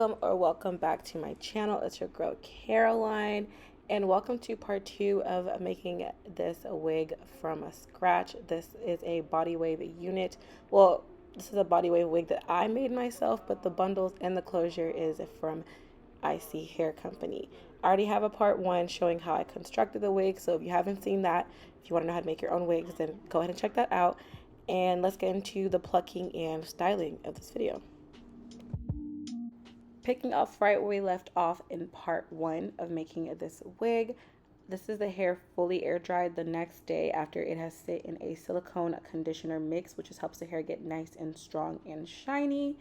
Or welcome back to my channel. It's your girl Caroline, and welcome to part 2 of making this wig from scratch. This is a body wave unit. Well, this is a body wave wig that I made myself, but the bundles and the closure is from Isee Hair Company. I already have a part 1 showing how I constructed the wig, so if you haven't seen that, if you want to know how to make your own wigs, then go ahead and check that out. And let's get into the plucking and styling of this video. Picking up right where we left off in part 1 of making this wig. This is the hair fully air dried the next day after it has sit in a silicone conditioner mix, which just helps the hair get nice and strong and shiny.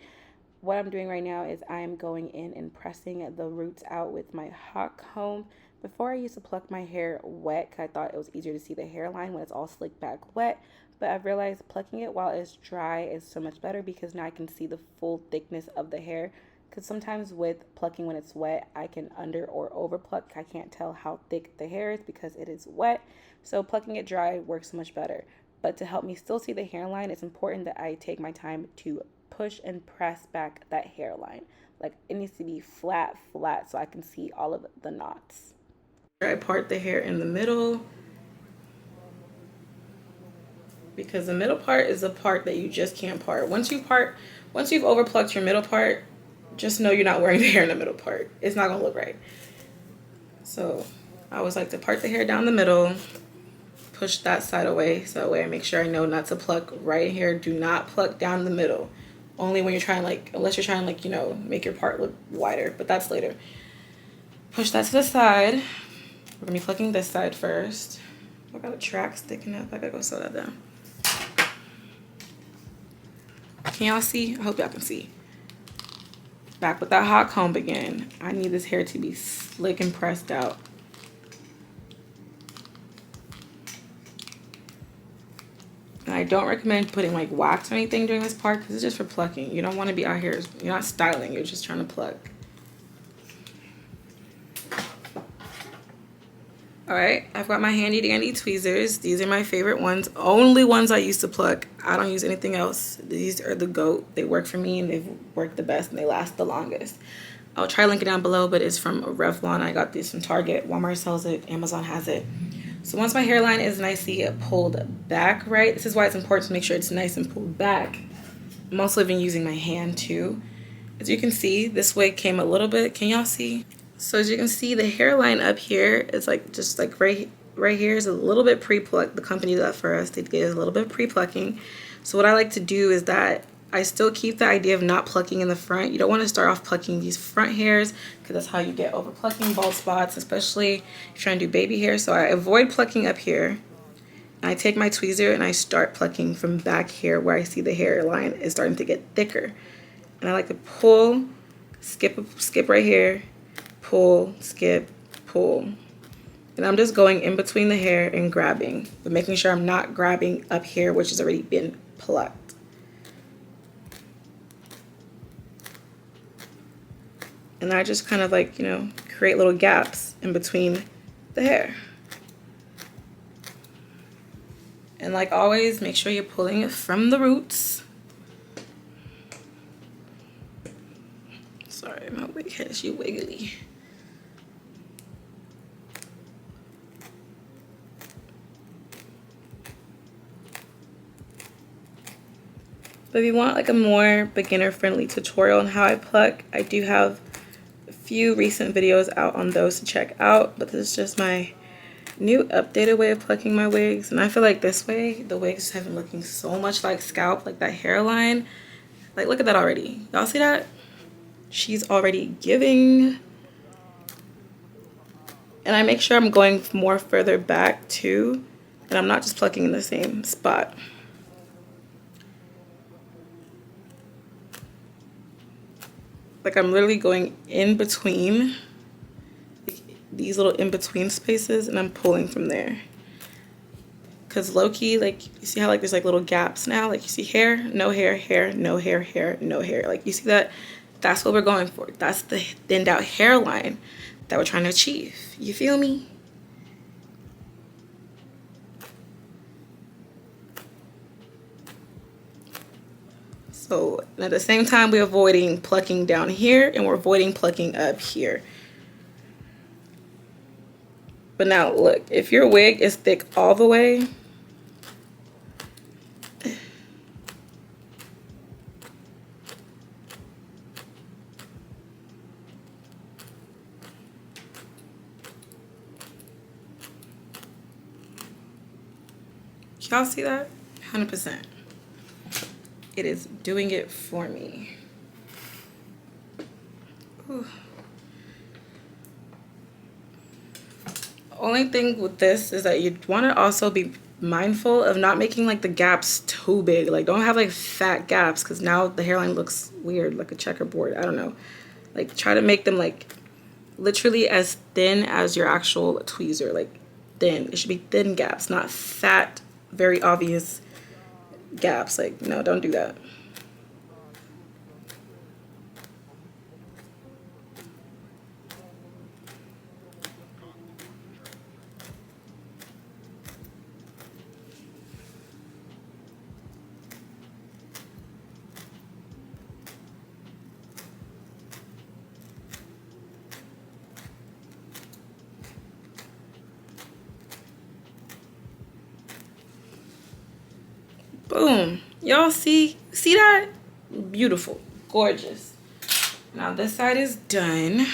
What I'm doing right now is I am going in and pressing the roots out with my hot comb. Before I used to pluck my hair wet because I thought it was easier to see the hairline when it's all slicked back wet, but I've realized plucking it while it's dry is so much better because now I can see the full thickness of the hair. Because sometimes with plucking when it's wet, I can under or over pluck. I can't tell how thick the hair is because it is wet. So plucking it dry works so much better. But to help me still see the hairline, it's important that I take my time to push and press back that hairline. Like it needs to be flat, so I can see all of the knots. I part the hair in the middle because the middle part is the part that you just can't part. Once you've overplucked your middle part, just know you're not wearing the hair in the middle part. It's not gonna look right. So I always like to part the hair down the middle, push that side away, so that way I make sure I know not to pluck right here. Do not pluck down the middle. Only when you're trying unless you're trying you know, make your part look wider, but that's later. Push that to the side. We're gonna be plucking this side first. I got a track sticking up. I gotta go sew that down. Can y'all see? I hope y'all can see. Back with that hot comb again. I need this hair to be slick and pressed out. And I don't recommend putting wax or anything during this part because it's just for plucking. You don't want to be out here, you're not styling, you're just trying to pluck. Alright, I've got my handy dandy tweezers. These are my favorite ones. Only ones I used to pluck. I don't use anything else. These are the GOAT. They work for me and they've worked the best and they last the longest. I'll try to link it down below, but it's from Revlon. I got these from Target. Walmart sells it. Amazon has it. So once my hairline is nicely pulled back, right? This is why it's important to make sure it's nice and pulled back. I'm also even using my hand too. As you can see, this wig came a little bit. Can y'all see? So as you can see, the hairline up here is just right here is a little bit pre-plucked. The company did that for us. They gave us a little bit of pre-plucking. So what I like to do is that I still keep the idea of not plucking in the front. You don't want to start off plucking these front hairs because that's how you get over plucking bald spots, especially if you're trying to do baby hair. So I avoid plucking up here. And I take my tweezer and I start plucking from back here where I see the hairline is starting to get thicker. And I like to pull, skip right here, pull, skip, pull. And I'm just going in between the hair and grabbing, but making sure I'm not grabbing up here, which has already been plucked. And I just kind of you know, create little gaps in between the hair. And like always, make sure you're pulling it from the roots. Sorry, my wig has you wiggly. But if you want a more beginner-friendly tutorial on how I pluck, I do have a few recent videos out on those to check out. But this is just my new updated way of plucking my wigs. And I feel like this way, the wigs have been looking so much like scalp, like that hairline. Look at that already. Y'all see that? She's already giving. And I make sure I'm going more further back too. And I'm not just plucking in the same spot. I'm literally going in between these little in-between spaces and I'm pulling from there. Because low-key, you see how there's little gaps now? You see hair, no hair, hair, no hair, hair, no hair. You see that? That's what we're going for. That's the thinned out hairline that we're trying to achieve. You feel me? So at the same time, we're avoiding plucking down here and we're avoiding plucking up here. But now look, if your wig is thick all the way, y'all see that? 100%. It is doing it for me. Whew. Only thing with this is that you want to also be mindful of not making like the gaps too big. Like don't have like fat gaps because now the hairline looks weird, like a checkerboard. I don't know. Like try to make them like literally as thin as your actual tweezer. Like thin. It should be thin gaps, not fat, very obvious gaps. Like no, don't do that. Boom. Y'all see that? Beautiful. Gorgeous. Now this side is done.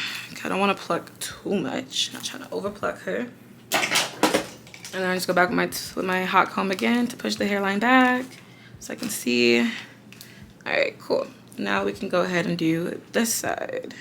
I don't want to pluck too much. Not trying to over pluck her. And then I just go back with my hot comb again to push the hairline back so I can see. All right, cool. Now we can go ahead and do this side.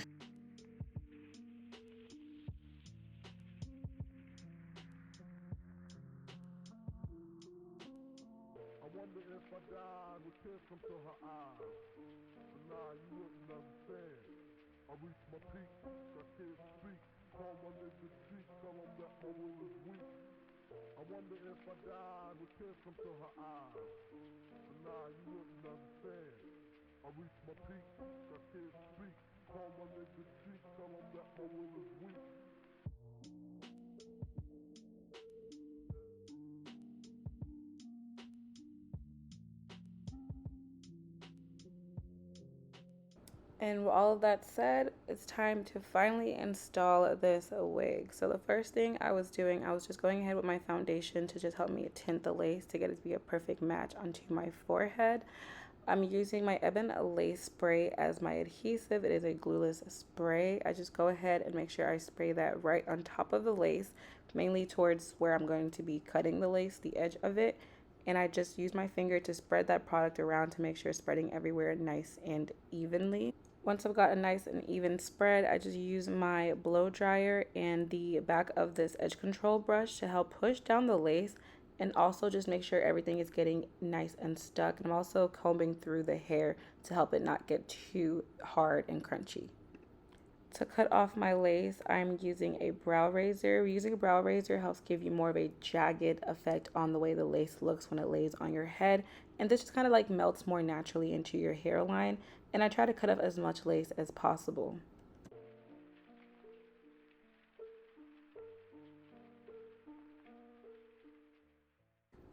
And with all of that said, it's time to finally install this wig. So the first thing I was doing, I was just going ahead with my foundation to just help me tint the lace to get it to be a perfect match onto my forehead. I'm using my Ebon Lace Spray as my adhesive. It is a glueless spray. I just go ahead and make sure I spray that right on top of the lace, mainly towards where I'm going to be cutting the lace, the edge of it. And I just use my finger to spread that product around to make sure it's spreading everywhere nice and evenly. Once I've got a nice and even spread, I just use my blow dryer and the back of this edge control brush to help push down the lace and also just make sure everything is getting nice and stuck. And I'm also combing through the hair to help it not get too hard and crunchy. To cut off my lace, I'm using a brow razor. Using a brow razor helps give you more of a jagged effect on the way the lace looks when it lays on your head. And this just kind of like melts more naturally into your hairline. And I try to cut off as much lace as possible.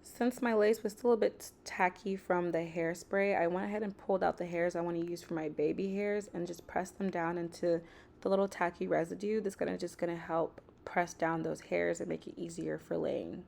Since my lace was still a bit tacky from the hairspray, I went ahead and pulled out the hairs I want to use for my baby hairs and just pressed them down into the little tacky residue. That's just gonna help press down those hairs and make it easier for laying.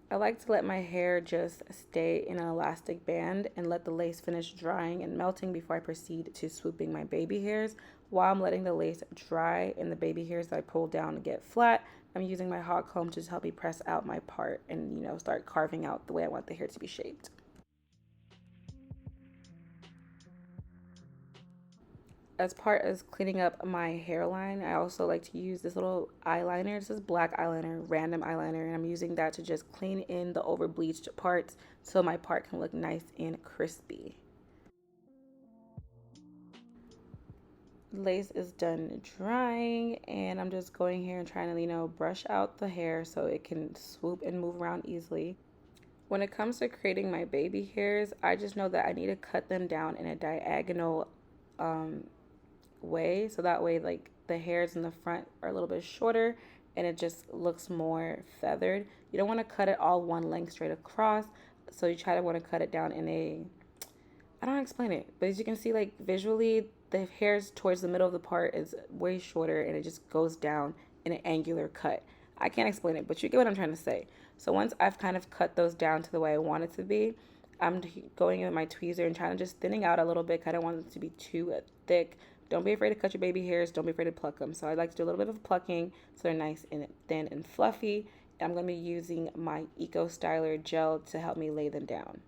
I like to let my hair just stay in an elastic band and let the lace finish drying and melting before I proceed to swooping my baby hairs. While I'm letting the lace dry and the baby hairs that I pulled down get flat, I'm using my hot comb to just help me press out my part and, start carving out the way I want the hair to be shaped. As part of cleaning up my hairline, I also like to use this little eyeliner. This is black eyeliner, random eyeliner, and I'm using that to just clean in the over bleached parts so my part can look nice and crispy. Lace is done drying and I'm just going here and trying to, brush out the hair so it can swoop and move around easily. When it comes to creating my baby hairs, I just know that I need to cut them down in a diagonal way so that way like the hairs in the front are a little bit shorter and it just looks more feathered. You don't want to cut it all one length straight across, so you try to want to cut it down in a, I don't explain it, but as you can see, like visually, the hairs towards the middle of the part is way shorter and it just goes down in an angular cut. I can't explain it, but you get what I'm trying to say. So once I've kind of cut those down to the way I want it to be, I'm going in with my tweezer and trying to just thinning out a little bit. I don't want it to be too thick. Don't be afraid to cut your baby hairs. Don't be afraid to pluck them. So I like to do a little bit of plucking so they're nice and thin and fluffy. I'm going to be using my Eco Styler gel to help me lay them down.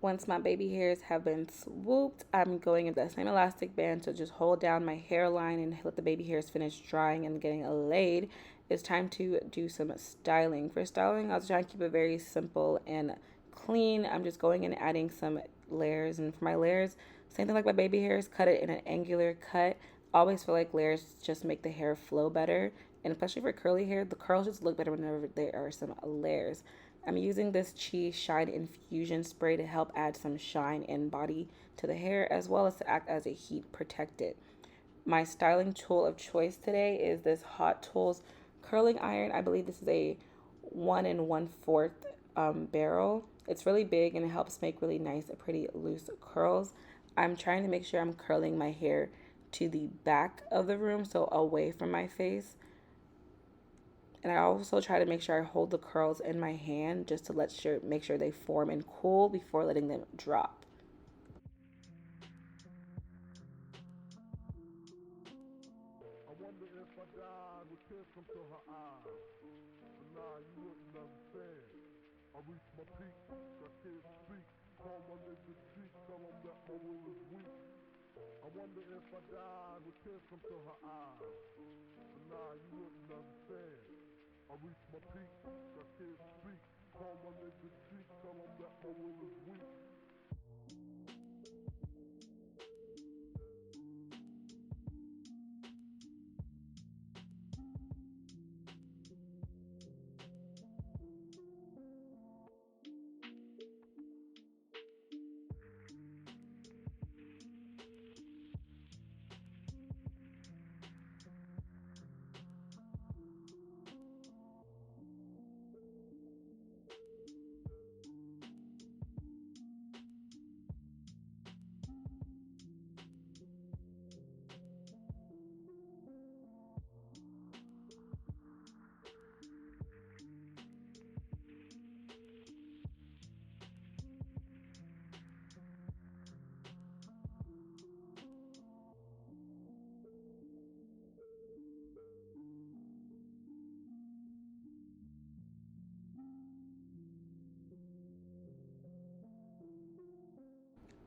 Once my baby hairs have been swooped, I'm going in that same elastic band to just hold down my hairline and let the baby hairs finish drying and getting laid. It's time to do some styling. For styling, I was trying to keep it very simple and clean. I'm just going in and adding some layers. And for my layers, same thing like my baby hairs, cut it in an angular cut. Always feel like layers just make the hair flow better. And especially for curly hair, the curls just look better whenever there are some layers. I'm using this Chi Shine Infusion Spray to help add some shine and body to the hair, as well as to act as a heat protectant. My styling tool of choice today is this Hot Tools curling iron. I believe this is a 1 1/4 barrel. It's really big and it helps make really nice, pretty loose curls. I'm trying to make sure I'm curling my hair to the back of the room, so away from my face. And I also try to make sure I hold the curls in my hand just to make sure they form and cool before letting them drop. I wonder if I died with tears come to her eyes. But nah, you wouldn't understand. I reached my peak, I can't speak. Call my nigga cheek, tell him that my will is weak. I wonder if I died with tears come to her eyes. But nah, you wouldn't understand. I reached my peak, I can't speak. Call my nigga cheek, tell him that my will is weak.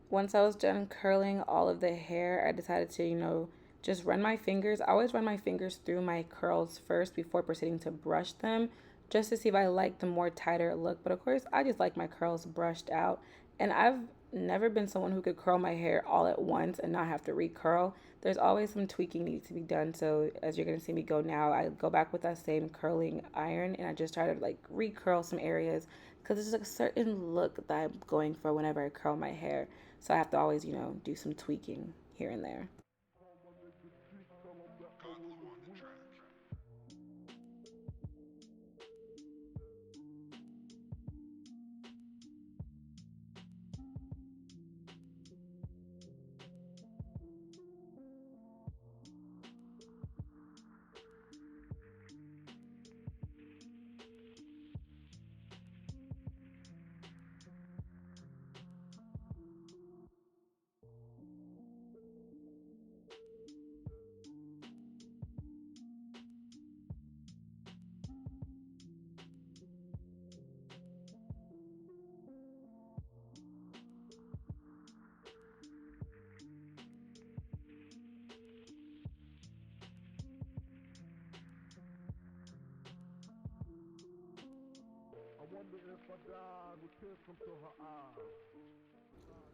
Once I was done curling all of the hair, I decided to, just run my fingers. I always run my fingers through my curls first before proceeding to brush them, just to see if I like the more tighter look. But of course, I just like my curls brushed out. And I've never been someone who could curl my hair all at once and not have to recurl. There's always some tweaking needs to be done. So as you're going to see me go now, I go back with that same curling iron and I just try to like recurl some areas because there's a certain look that I'm going for whenever I curl my hair. So I have to always, do some tweaking here and there. wonder if I died with tears come to her eyes.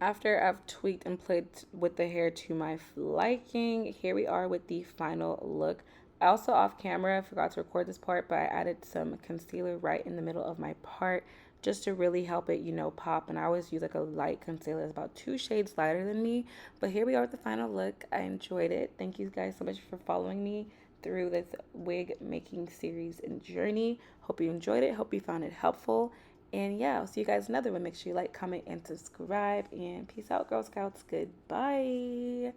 After I've tweaked and played with the hair to my liking, here we are with the final look. I also off camera forgot to record this part, but I added some concealer right in the middle of my part just to really help it, you know, pop. And I always use like a light concealer. It's about 2 shades lighter than me. But here we are with the final look. I enjoyed it. Thank you guys so much for following me through this wig making series and journey. Hope you enjoyed it. Hope you found it helpful. And yeah, I'll see you guys in another one. Make sure you like, comment, and subscribe. And peace out, Girl Scouts. Goodbye.